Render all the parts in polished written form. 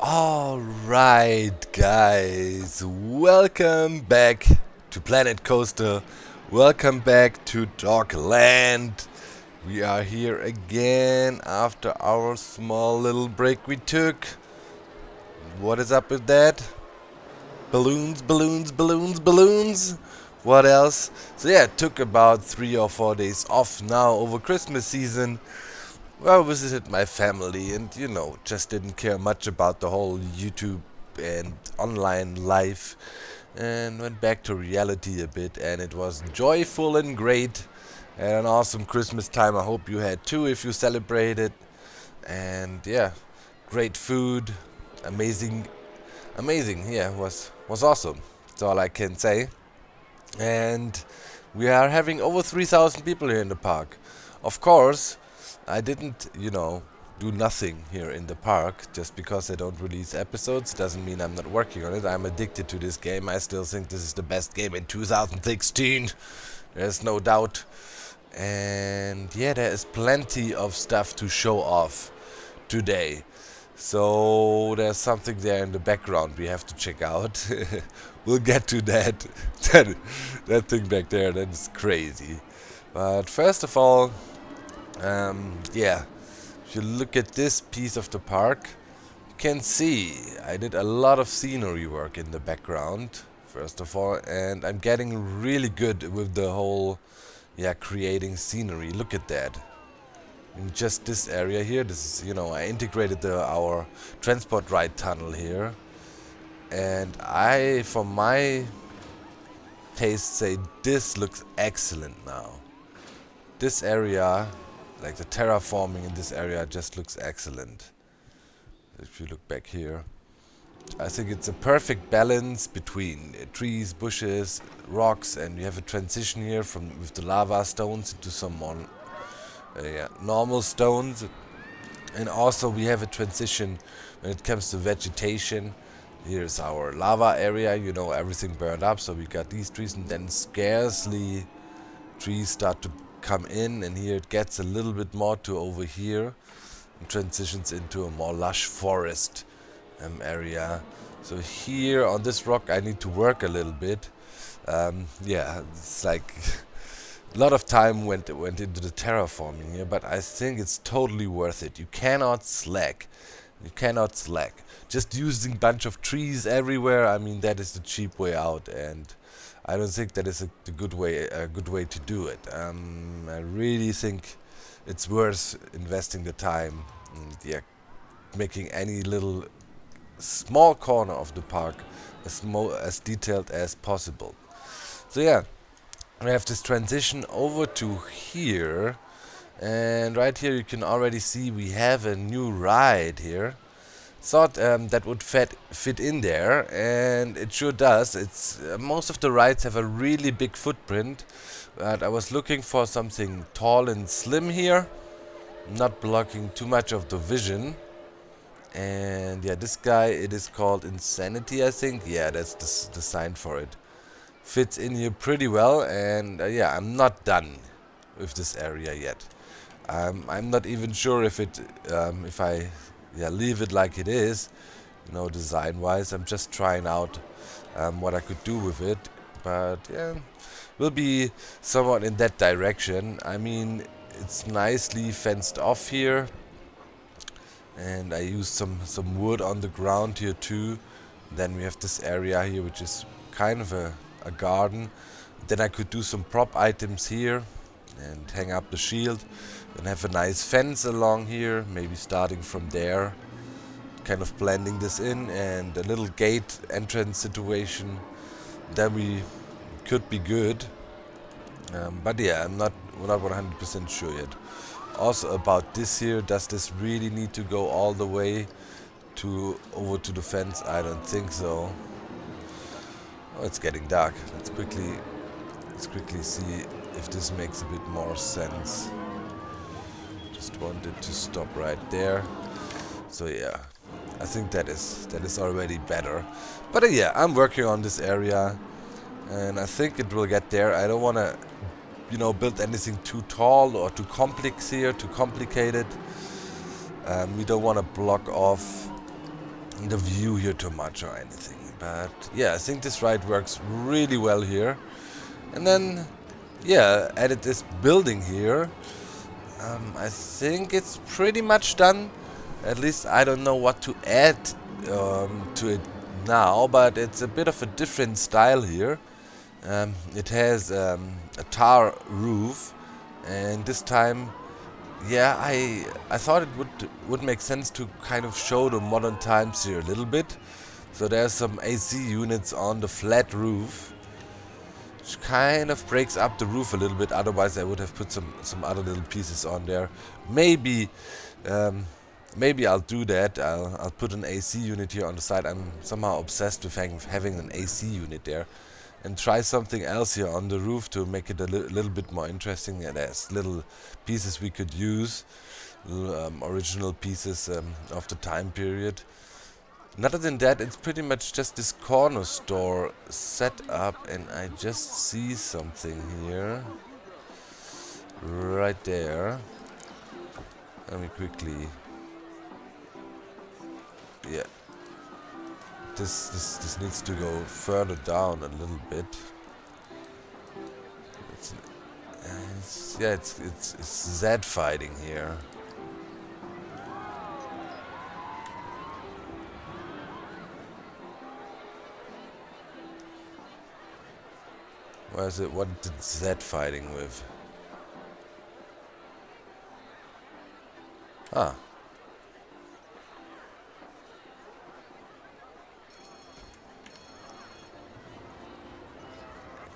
Alright, guys, welcome back to Planet Coaster. Welcome back to Dogland. We are here again after our small little break we took. What is up with that? Balloons, balloons, balloons, balloons. What else? So, yeah, it took about 3 or 4 days off now over Christmas season. Well, visited my family and, just didn't care much about the whole YouTube and online life and went back to reality a bit, and it was joyful and great and an awesome Christmas time. I hope you had too if you celebrated. And yeah, great food, amazing, amazing. Yeah, was awesome. That's all I can say. And we are having over 3,000 people here in the park. Of course, I didn't, do nothing here in the park. Just because I don't release episodes doesn't mean I'm not working on it. I'm addicted to this game. I still think this is the best game in 2016. There's no doubt. And yeah, there is plenty of stuff to show off today. So there's something there in the background we have to check out. We'll get to that. that thing back there, that is crazy. But first of all, yeah, if you look at this piece of the park, you can see I did a lot of scenery work in the background, first of all, and I'm getting really good with the whole, creating scenery. Look at that. In just this area here, this is, I integrated our transport ride tunnel here, and for my taste, say this looks excellent now. This area, like the terraforming in this area, just looks excellent. If you look back here, I think it's a perfect balance between trees, bushes, rocks, and you have a transition here with the lava stones into some more normal stones. And also we have a transition when it comes to vegetation. Here's our lava area, everything burned up, so we got these trees, and then scarcely trees start to come in, and here it gets a little bit more to over here and transitions into a more lush forest area. So here on this rock I need to work a little bit. Yeah, it's like a lot of time went into the terraforming here, but I think it's totally worth it. You cannot slack. You cannot slack. Just using bunch of trees everywhere, I mean, that is the cheap way out, and I don't think that is a good way to do it. I really think it's worth investing the time and making any little small corner of the park as detailed as possible. So yeah, we have this transition over to here, and right here you can already see we have a new ride here. Thought that would fit in there, and it sure does. It's most of the rides have a really big footprint, but I was looking for something tall and slim here, not blocking too much of the vision. And yeah, this guy, it is called Insanity, I think. Yeah, that's the sign for it. Fits in here pretty well, and yeah, I'm not done with this area yet. I'm not even sure if I leave it like it is, design-wise. I'm just trying out what I could do with it, but yeah, will be somewhat in that direction. I mean, it's nicely fenced off here, and I used some wood on the ground here too. Then we have this area here, which is kind of a garden. Then I could do some prop items here and hang up the shield and have a nice fence along here, maybe starting from there, kind of blending this in, and a little gate entrance situation. Then we could be good, but yeah, I'm not 100% sure yet. Also about this here, does this really need to go all the way over to the fence? I don't think so. Oh, it's getting dark. Let's quickly see if this makes a bit more sense. Just wanted to stop right there. So yeah, I think that is already better. But yeah, I'm working on this area, and I think it will get there. I don't want to, build anything too tall or too complex here, too complicated. We don't want to block off the view here too much or anything. But yeah, I think this ride works really well here. And then, yeah, added this building here. I think it's pretty much done. At least I don't know what to add to it now, but it's a bit of a different style here. It has a tar roof, and this time, yeah, I thought it would make sense to kind of show the modern times here a little bit. So there's some AC units on the flat roof, which kind of breaks up the roof a little bit. Otherwise, I would have put some other little pieces on there. Maybe I'll do that. I'll put an AC unit here on the side. I'm somehow obsessed with having an AC unit there. And try something else here on the roof to make it a little bit more interesting. Yeah, there's little pieces we could use, original pieces of the time period. And other than that, it's pretty much just this corner store set up, and I just see something here, right there. Let me quickly, yeah. This needs to go further down a little bit. It's Z fighting here. Where is it? What did Z fighting with? Ah.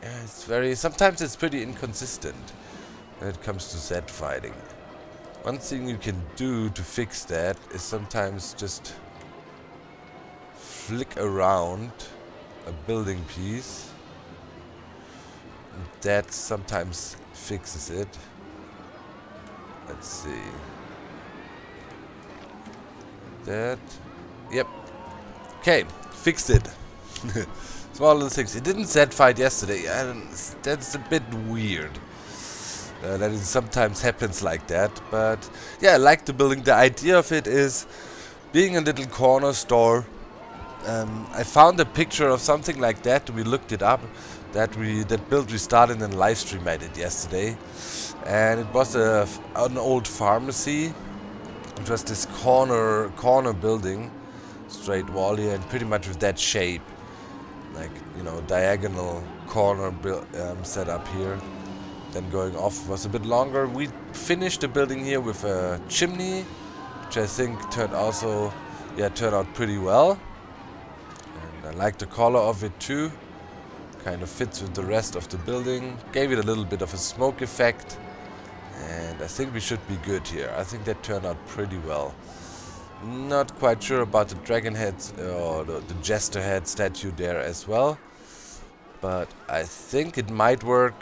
Yeah, it's very... Sometimes it's pretty inconsistent when it comes to Z fighting. One thing you can do to fix that is sometimes just flick around a building piece. That sometimes fixes it. Let's see. That... Yep. Okay, fixed it. Small little things. It didn't Z fight yesterday. That's a bit weird. That it sometimes happens like that. But yeah, I like the building. The idea of it is being a little corner store. I found a picture of something like that. We looked it up. That build we started in a live stream I did yesterday, and it was an old pharmacy. It was this corner building, straight wall here, and pretty much with that shape, like, you know, diagonal corner set up here. Then going off was a bit longer. We finished the building here with a chimney, which I think turned out pretty well. And I like the color of it too. Kind of fits with the rest of the building. Gave it a little bit of a smoke effect. And I think we should be good here. I think that turned out pretty well. Not quite sure about the dragon head or the jester head statue there as well. But I think it might work.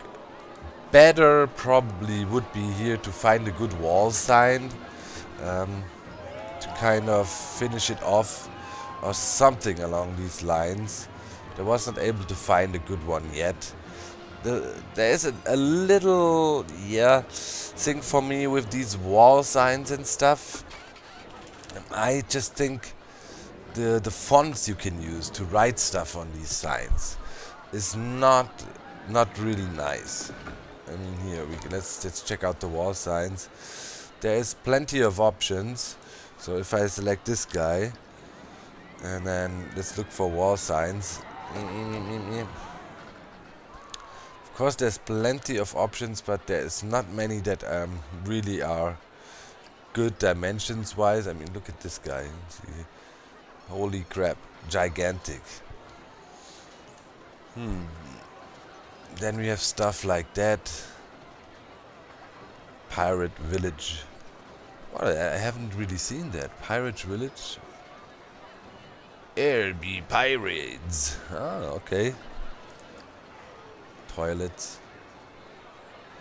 Better probably would be here to find a good wall sign. To kind of finish it off or something along these lines. I wasn't able to find a good one yet. There is a little, thing for me with these wall signs and stuff. I just think the fonts you can use to write stuff on these signs is not really nice. I mean, here let's check out the wall signs. There is plenty of options. So if I select this guy, and then let's look for wall signs. Of course, there's plenty of options, but there's not many that really are good dimensions-wise. I mean, look at this guy. See? Holy crap, gigantic. Then we have stuff like that. Pirate Village. Well, I haven't really seen that. Pirate Village. There be pirates. Ah, okay. Toilets.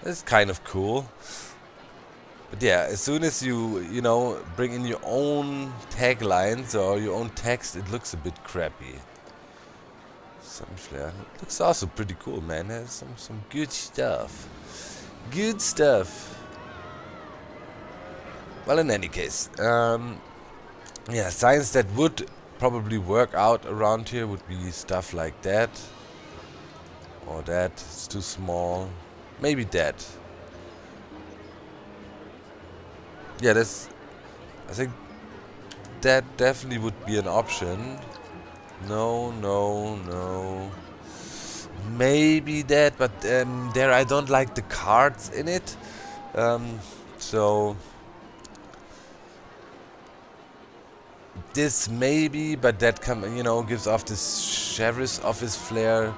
That's kind of cool. But yeah, as soon as you know, bring in your own taglines or your own text, it looks a bit crappy. Sunflare. It looks also pretty cool, man. There's some good stuff. Good stuff. Well, in any case, yeah, signs that would probably work out around here would be stuff like that. Or that. It's too small. Maybe that. Yeah, that's... I think that definitely would be an option. No, no, no. Maybe that, but there I don't like the cards in it. So this maybe, but that gives off this sheriff's office flair.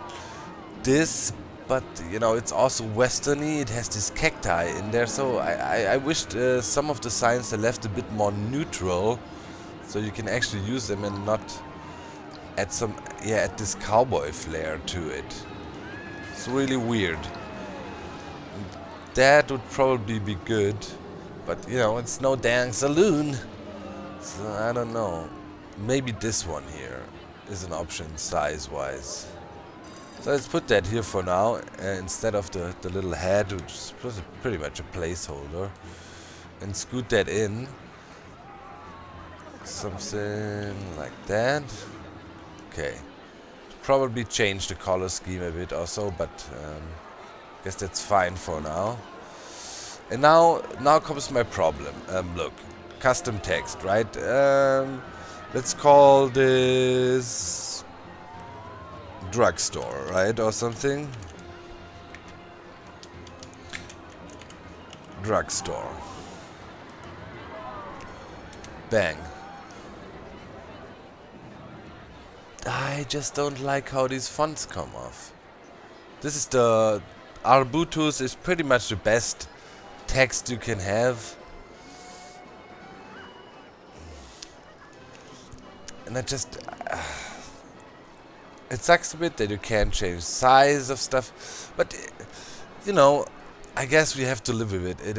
This, but it's also westerny. It has this cacti in there, so I wished some of the signs are left a bit more neutral, so you can actually use them and not add this cowboy flair to it. It's really weird. That would probably be good, but it's no dang saloon, so I don't know. Maybe this one here is an option size-wise. So let's put that here for now, instead of the little head, which is pretty much a placeholder, and scoot that in. Something like that. Okay. Probably change the color scheme a bit or so, but guess that's fine for now. And now comes my problem. Look, custom text, right? Let's call this drugstore, right, or something. Drugstore. Bang. I just don't like how these fonts come off. This is the Arbutus is pretty much the best text you can have. And I just... it sucks a bit that you can't change size of stuff. But, I guess we have to live with it.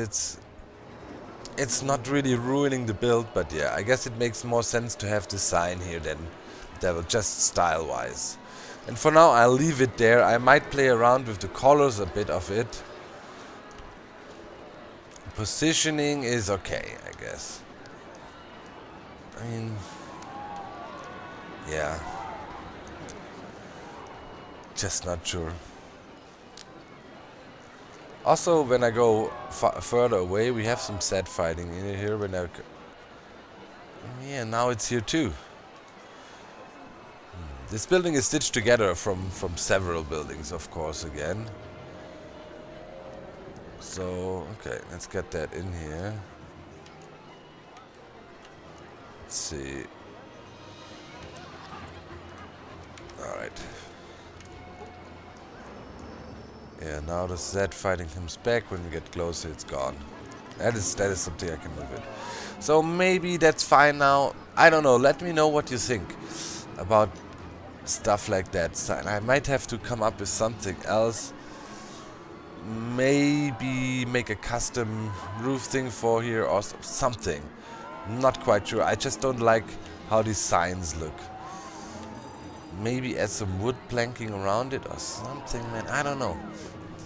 It's not really ruining the build, but yeah, I guess it makes more sense to have the sign here than devil, just style-wise. And for now, I'll leave it there. I might play around with the colors a bit of it. Positioning is okay, I guess. I mean, yeah. Just not sure. Also, when I go further away, we have some sad fighting in here. Yeah, now it's here too. This building is stitched together from several buildings, of course, again. So, okay, let's get that in here. Let's see. Alright. Yeah, now the Z fighting comes back. When we get closer, it's gone. That is something I can live with. So maybe that's fine now. I don't know. Let me know what you think about stuff like that. So, and I might have to come up with something else. Maybe make a custom roof thing for here or something. Not quite sure. I just don't like how these signs look. Maybe add some wood planking around it or something, man. I don't know.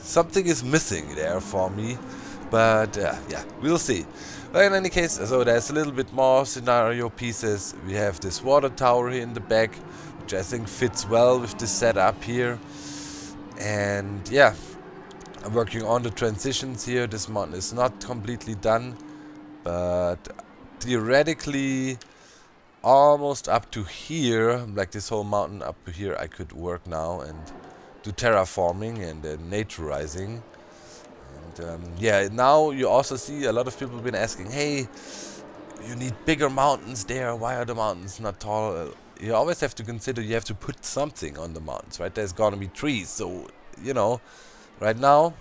Something is missing there for me. But yeah, we'll see. But in any case, so there's a little bit more scenario pieces. We have this water tower here in the back, which I think fits well with the setup here. And yeah, I'm working on the transitions here. This mountain is not completely done, but theoretically almost up to here, like this whole mountain up to here, I could work now and do terraforming and naturizing. And yeah, now you also see a lot of people have been asking, hey, you need bigger mountains there, why are the mountains not tall? You always have to consider you have to put something on the mountains, right? There's gonna be trees, so right now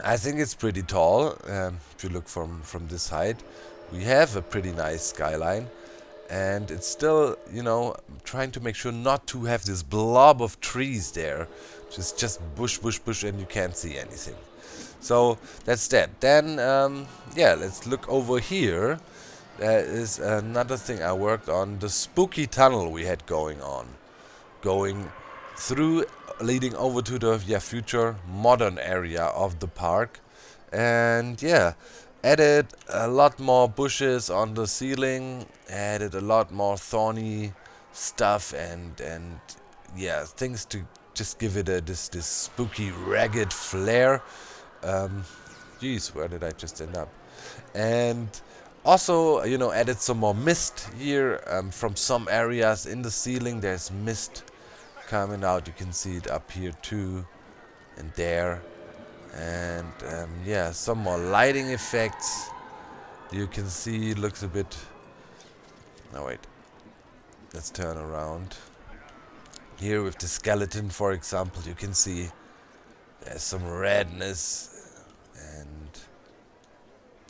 I think it's pretty tall. If you look from this height, we have a pretty nice skyline. And it's still, trying to make sure not to have this blob of trees there. Just bush, and you can't see anything. So that's that. Then, yeah, let's look over here. There is another thing I worked on. The spooky tunnel we had going on. Going through, leading over to the future modern area of the park. And yeah, added a lot more bushes on the ceiling, added a lot more thorny stuff and yeah, things to just give it this spooky, ragged flair. Um, Geez, where did I just end up? And also, added some more mist here from some areas in the ceiling. There's mist coming out. You can see it up here too, and there. And yeah, some more lighting effects. You can see it looks a bit. No, wait. Let's turn around. Here with the skeleton, for example, you can see there's some redness. And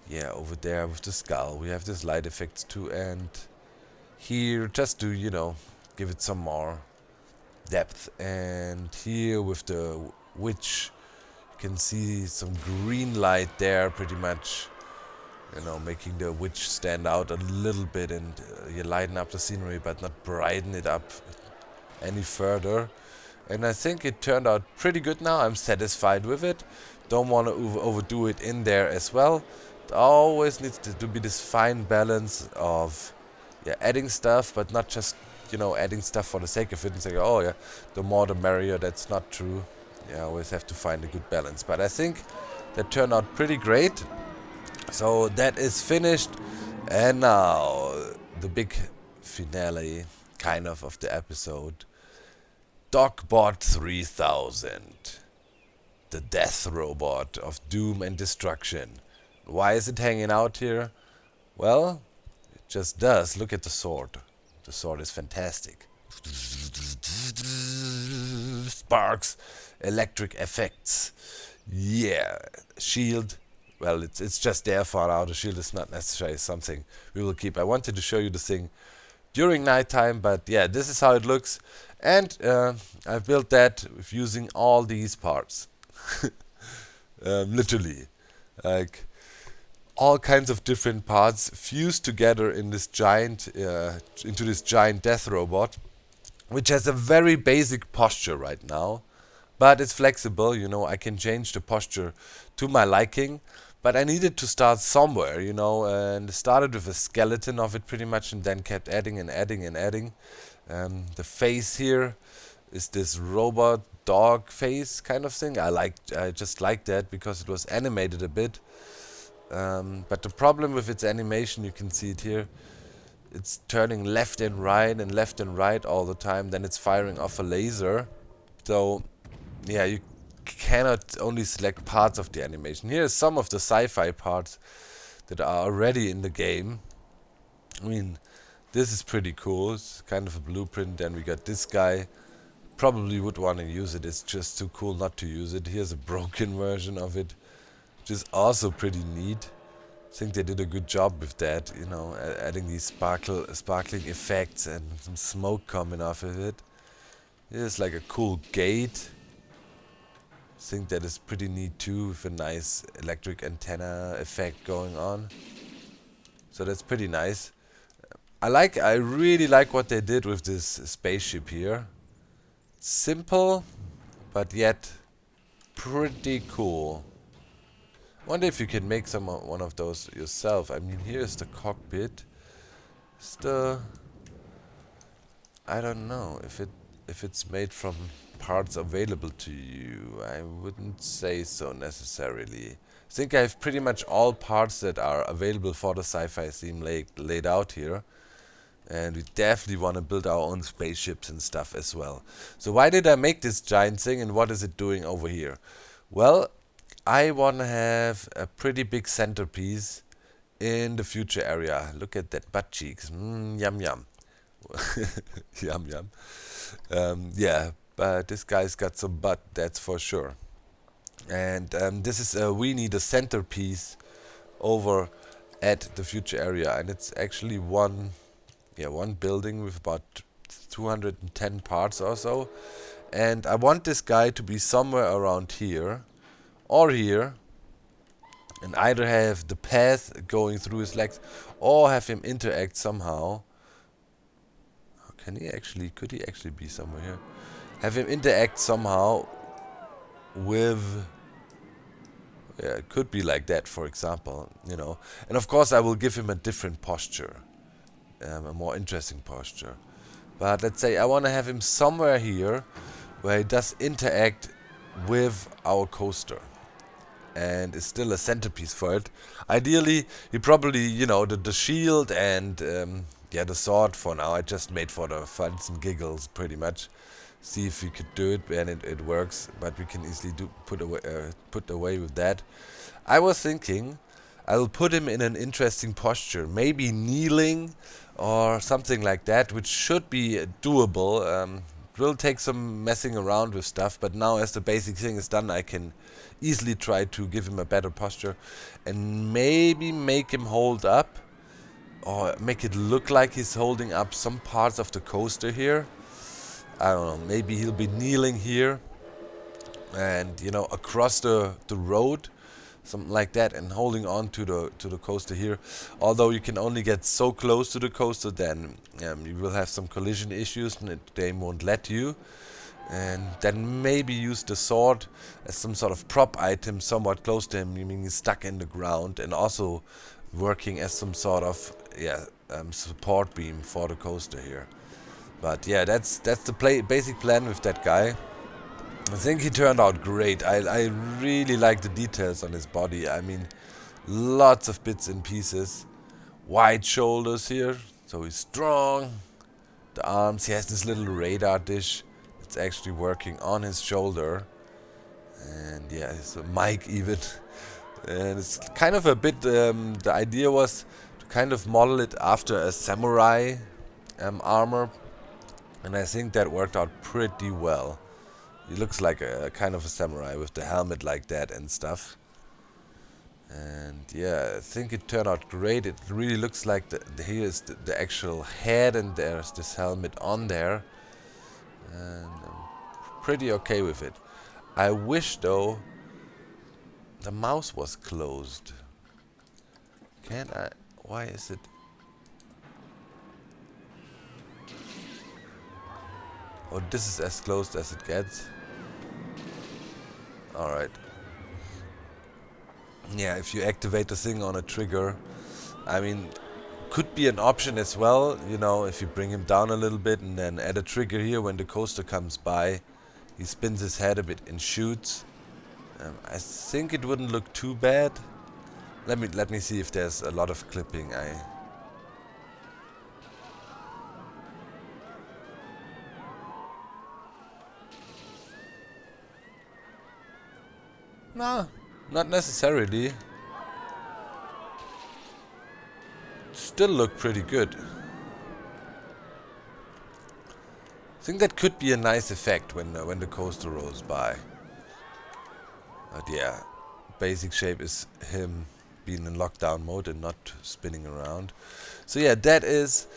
yeah, over there with the skull, we have this light effects too. And here, just to, give it some more depth. And here with the witch, you can see some green light there, pretty much. Making the witch stand out a little bit, and you lighten up the scenery, but not brighten it up any further. And I think it turned out pretty good now. I'm satisfied with it. Don't want to overdo it in there as well. It always needs to be this fine balance of adding stuff, but not just adding stuff for the sake of it and saying, oh yeah, the more the merrier. That's not true. You always have to find a good balance. But I think that turned out pretty great. So that is finished, and now the big finale, kind of the episode. Dogbot 3000, the death robot of doom and destruction. Why is it hanging out here? Well, it just does. Look at the sword. The sword is fantastic. Sparks, electric effects. Yeah, shield. Well, it's just there for now. The shield is not necessarily something we will keep. I wanted to show you the thing during nighttime, but yeah, this is how it looks. And I've built that with using all these parts. Literally. Like all kinds of different parts fused together in this giant, into this giant death robot, which has a very basic posture right now. But it's flexible, I can change the posture to my liking. But I needed to start somewhere, and started with a skeleton of it pretty much, and then kept adding and adding and adding. The face here is this robot dog face kind of thing. I just like that because it was animated a bit. But the problem with its animation, you can see it here, it's turning left and right all the time. Then it's firing off a laser. So yeah, you cannot only select parts of the animation. Here are some of the sci-fi parts that are already in the game. I mean, this is pretty cool. It's kind of a blueprint. Then we got this guy. Probably would want to use it. It's just too cool not to use it. Here's a broken version of it, which is also pretty neat. I think they did a good job with that, adding these sparkling effects and some smoke coming off of it. Here's like a cool gate. I think that is pretty neat too, with a nice electric antenna effect going on. So that's pretty nice. I really like what they did with this spaceship here. Simple, but yet pretty cool. Wonder if you can make one of those yourself. I mean, here's the cockpit. I don't know if it's made from parts available to you. I wouldn't say so necessarily. I think I have pretty much all parts that are available for the sci-fi theme laid out here. And we definitely want to build our own spaceships and stuff as well. So why did I make this giant thing, and what is it doing over here? Well, I want to have a pretty big centerpiece in the future area. Look at that butt cheeks. Yum yum. Yum yum. Yeah, but this guy's got some butt, that's for sure. And this is we need a centerpiece over at the future area, and it's actually one building with about 210 parts or so. And I want this guy to be somewhere around here or here, and either have the path going through his legs or have him interact somehow. Could he actually be somewhere here? Have him interact somehow with, it could be like that, for example, And of course I will give him a different posture, a more interesting posture. But let's say I want to have him somewhere here where he does interact with our coaster and is still a centerpiece for it. Ideally, he probably, the shield and yeah, the sword for now I just made for the funs and giggles pretty much. See if we could do it, and it works, but we can easily put away with that. I was thinking I'll put him in an interesting posture, maybe kneeling or something like that, which should be doable. It will take some messing around with stuff, but now as the basic thing is done, I can easily try to give him a better posture and maybe make him hold up or make it look like he's holding up some parts of the coaster here. I don't know, maybe he'll be kneeling here and across the road, something like that, and holding on to the coaster here. Although you can only get so close to the coaster, then you will have some collision issues and they won't let you. And then maybe use the sword as some sort of prop item somewhat close to him, meaning he's stuck in the ground, and also working as some sort of support beam for the coaster here. But yeah, that's the basic plan with that guy. I think he turned out great. I really like the details on his body. I mean, lots of bits and pieces. Wide shoulders here, so he's strong. The arms, he has this little radar dish. It's actually working on his shoulder. And yeah, it's a mic even. And it's kind of a bit, the idea was to kind of model it after a samurai armor. And I think that worked out pretty well. He looks like a kind of a samurai with the helmet like that and stuff. And yeah, I think it turned out great. It really looks like here is the actual head, and there's this helmet on there. And I'm pretty okay with it. I wish though the mouse was closed. Can't I? Why is it? Oh, this is as closed as it gets. Alright. Yeah, if you activate the thing on a trigger, I mean, could be an option as well, if you bring him down a little bit and then add a trigger here when the coaster comes by. He spins his head a bit and shoots. I think it wouldn't look too bad. Let me see if there's a lot of clipping. No, not necessarily. Still look pretty good. I think that could be a nice effect when the coaster rolls by. But yeah, basic shape is him being in lockdown mode and not spinning around. So yeah, that is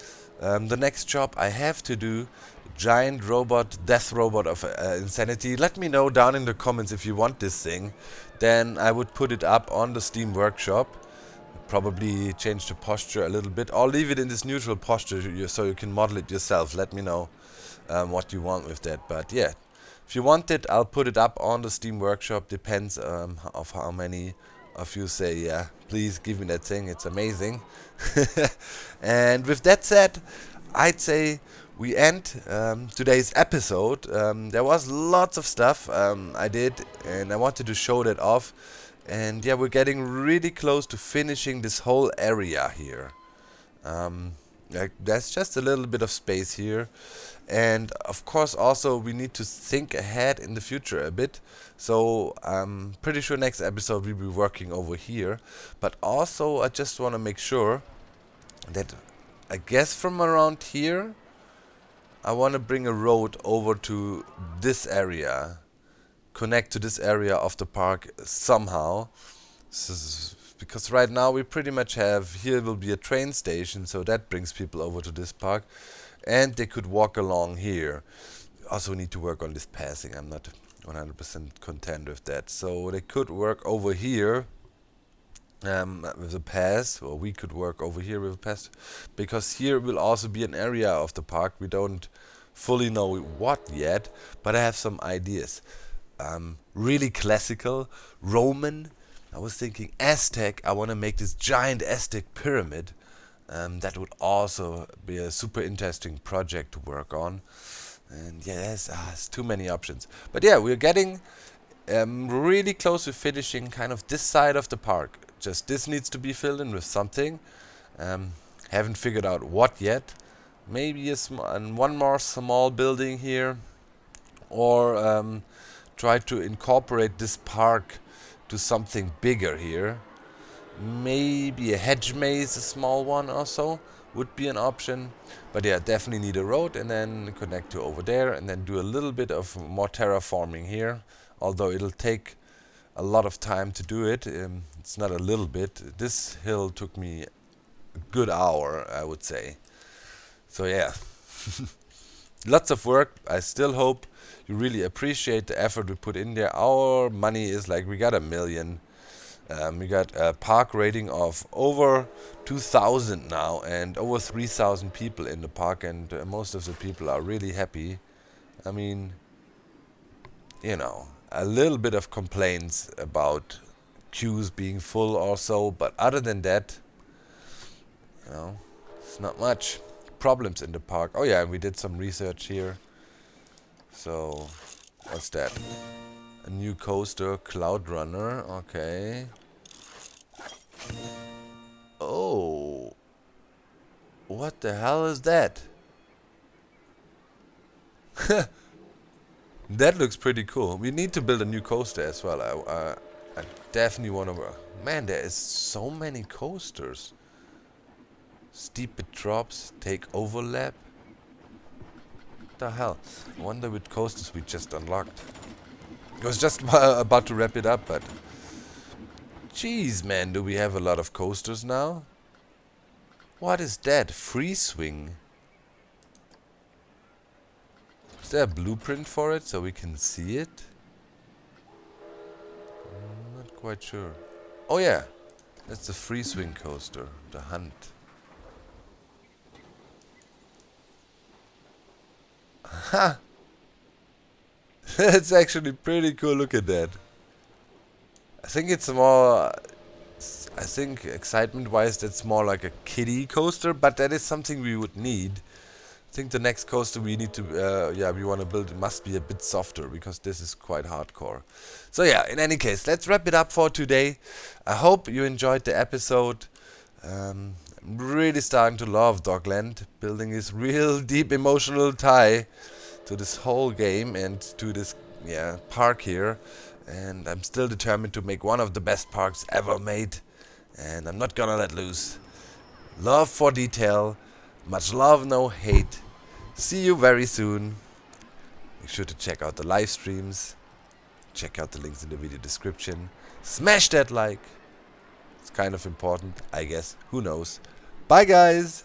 the next job I have to do. Giant robot, death robot of insanity. Let me know down in the comments if you want this thing. Then I would put it up on the Steam Workshop. Probably change the posture a little bit, or leave it in this neutral posture so you can model it yourself. Let me know what you want with that. But yeah, if you want it, I'll put it up on the Steam Workshop. Depends of how many of you say, yeah, please give me that thing, it's amazing. And with that said, I'd say we end today's episode. There was lots of stuff I did, and I wanted to show that off. And yeah, we're getting really close to finishing this whole area here. There's just a little bit of space here. And of course also we need to think ahead in the future a bit. So I'm pretty sure next episode we'll be working over here. But also I just want to make sure that, I guess from around here, I want to bring a road over to this area. Connect to this area of the park somehow. Because right now we pretty much have, here will be a train station, so that brings people over to this park. And they could walk along here. Also need to work on this passing. I'm not 100% content with that. So they could work over here with a pass, or we could work over here with a pass. Because here will also be an area of the park. We don't fully know what yet, but I have some ideas. Really classical, Roman. I was thinking Aztec. I want to make this giant Aztec pyramid. That would also be a super interesting project to work on. And yeah, there's too many options. But yeah, we're getting really close to finishing kind of this side of the park. Just this needs to be filled in with something. Um, haven't figured out what yet. Maybe one more small building here, or try to incorporate this park to something bigger here. Maybe a hedge maze, a small one or so, would be an option. But yeah, definitely need a road and then connect to over there and then do a little bit of more terraforming here. Although it'll take a lot of time to do it. It's not a little bit. This hill took me a good hour, I would say. So yeah, lots of work. I still hope you really appreciate the effort we put in there. Our money is like, we got 1 million. We got a park rating of over 2,000 now and over 3,000 people in the park, and most of the people are really happy. I mean, you know, a little bit of complaints about queues being full or so, but other than that, you know, it's not much problems in the park. Oh yeah, and we did some research here. So, what's that? A new coaster, Cloud Runner. Okay. Oh, what the hell is that? That looks pretty cool. We need to build a new coaster as well. I definitely want to. Man, there is so many coasters. Steep it drops, take overlap. What the hell? I wonder which coasters we just unlocked. I was just about to wrap it up, but jeez, man, do we have a lot of coasters now? What is that? Free swing. Is there a blueprint for it so we can see it? I'm not quite sure. Oh yeah, that's the free swing coaster, the Hunt. Ha! That's actually pretty cool. Look at that. I think it's more. I think excitement-wise, that's more like a kiddie coaster, but that is something we would need. I think the next coaster we need to, we want to build, it must be a bit softer because this is quite hardcore. So yeah, in any case, let's wrap it up for today. I hope you enjoyed the episode. I'm really starting to love Dogland, building this real deep emotional tie to this whole game and to this park here. And I'm still determined to make one of the best parks ever made. And I'm not gonna let loose. Love for detail. Much love, no hate. See you very soon. Make sure to check out the live streams. Check out the links in the video description. Smash that like. It's kind of important, I guess. Who knows? Bye, guys.